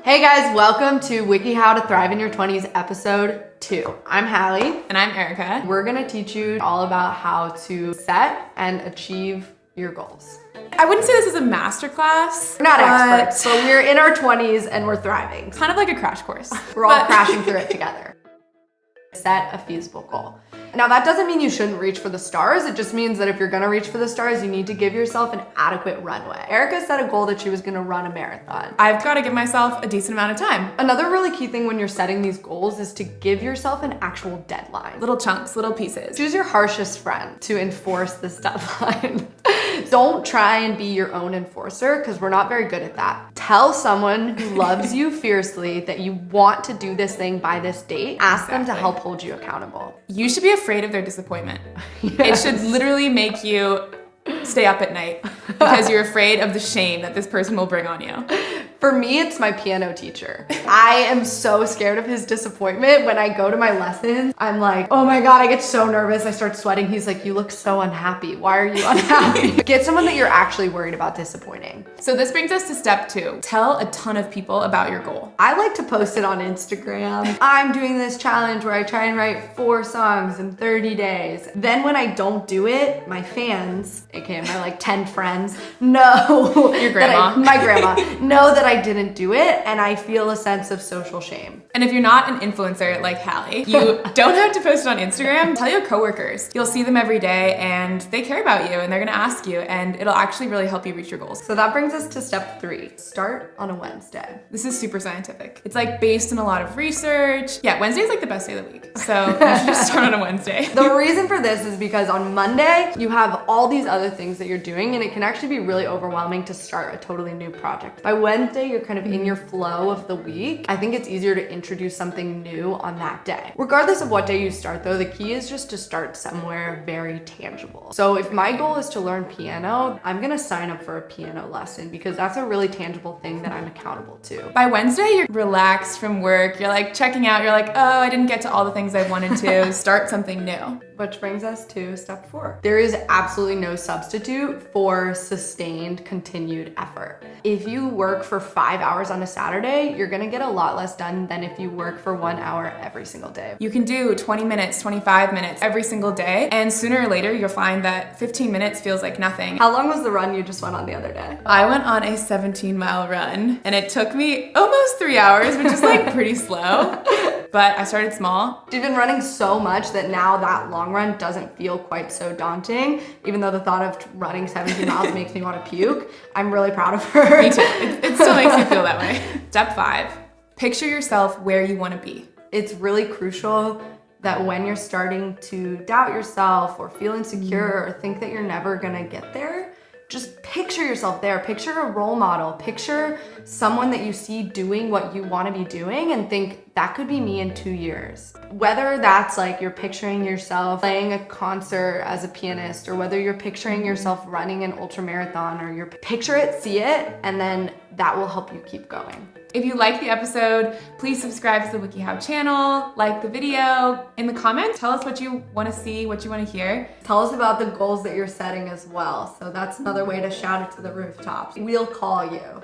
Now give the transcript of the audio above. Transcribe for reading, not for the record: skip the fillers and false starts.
Hey guys, welcome to wikiHow to Thrive in Your 20s episode 2. I'm Halle. And I'm Erika. We're gonna teach you all about how to set and achieve your goals. I wouldn't say this is a masterclass. We're not experts, but we're in our 20s and we're thriving. Kind of like a crash course. We're all crashing through it together. Set a feasible goal. Now that doesn't mean you shouldn't reach for the stars. It just means that if you're gonna reach for the stars, you need to give yourself an adequate runway. Erika set a goal that she was gonna run a marathon. I've got to give myself a decent amount of time. Another really key thing when you're setting these goals is to give yourself an actual deadline. Little chunks, little pieces. Choose your harshest friend to enforce this deadline. Don't try and be your own enforcer because we're not very good at that. Tell someone who loves you fiercely that you want to do this thing by this date. Ask them to help hold you accountable. You should be afraid of their disappointment. Yes. It should literally make you stay up at night because you're afraid of the shame that this person will bring on you. For me, it's my piano teacher. I am so scared of his disappointment. When I go to my lessons, I'm like, oh my God, I get so nervous. I start sweating. He's like, you look so unhappy. Why are you unhappy? Get someone that you're actually worried about disappointing. So this brings us to step 2. Tell a ton of people about your goal. I like to post it on Instagram. I'm doing this challenge where I try and write 4 songs in 30 days. Then when I don't do it, my fans, aka my like 10 friends, know your grandma, my grandma, know that I didn't do it, and I feel a sense of social shame. And if you're not an influencer like Halle, you don't have to post it on Instagram. Tell your coworkers. You'll see them every day and they care about you and they're gonna ask you, and it'll actually really help you reach your goals. So that brings us to step 3. Start on a Wednesday. This is super scientific. It's like based on a lot of research. Yeah, Wednesday is like the best day of the week. So you should just start on a Wednesday. The reason for this is because on Monday, you have all these other things that you're doing and it can actually be really overwhelming to start a totally new project. By Wednesday, you're kind of in your flow of the week. I think it's easier to introduce something new on that day. Regardless of what day you start though, the key is just to start somewhere very tangible. So if my goal is to learn piano, I'm gonna sign up for a piano lesson because that's a really tangible thing that I'm accountable to. By Wednesday, you're relaxed from work. You're like checking out. You're like, oh, I didn't get to all the things I wanted to. Start something new. Which brings us to step 4. There is absolutely no substitute for sustained, continued effort. If you work for 5 hours on a Saturday, you're gonna get a lot less done than if you work for 1 hour every single day. You can do 20 minutes, 25 minutes every single day, and sooner or later, you'll find that 15 minutes feels like nothing. How long was the run you just went on the other day? I went on a 17-mile run, and it took me almost 3 hours, which is like pretty slow. But I started small. You've been running so much that now that long run doesn't feel quite so daunting, even though the thought of running 17 miles makes me want to puke. I'm really proud of her. Me too. It still makes me feel that way. Step 5, picture yourself where you want to be. It's really crucial that when you're starting to doubt yourself or feel insecure or think that you're never gonna get there, just picture yourself there. Picture a role model. Picture someone that you see doing what you want to be doing and think that could be me in 2 years. Whether that's like you're picturing yourself playing a concert as a pianist, or whether you're picturing yourself running an ultra marathon, or you're picture it, see it, and then that will help you keep going. If you like the episode, please subscribe to the wikiHow channel, like the video. In the comments, tell us what you want to see, what you want to hear. Tell us about the goals that you're setting as well. So that's another way to shout it to the rooftops. We'll call you.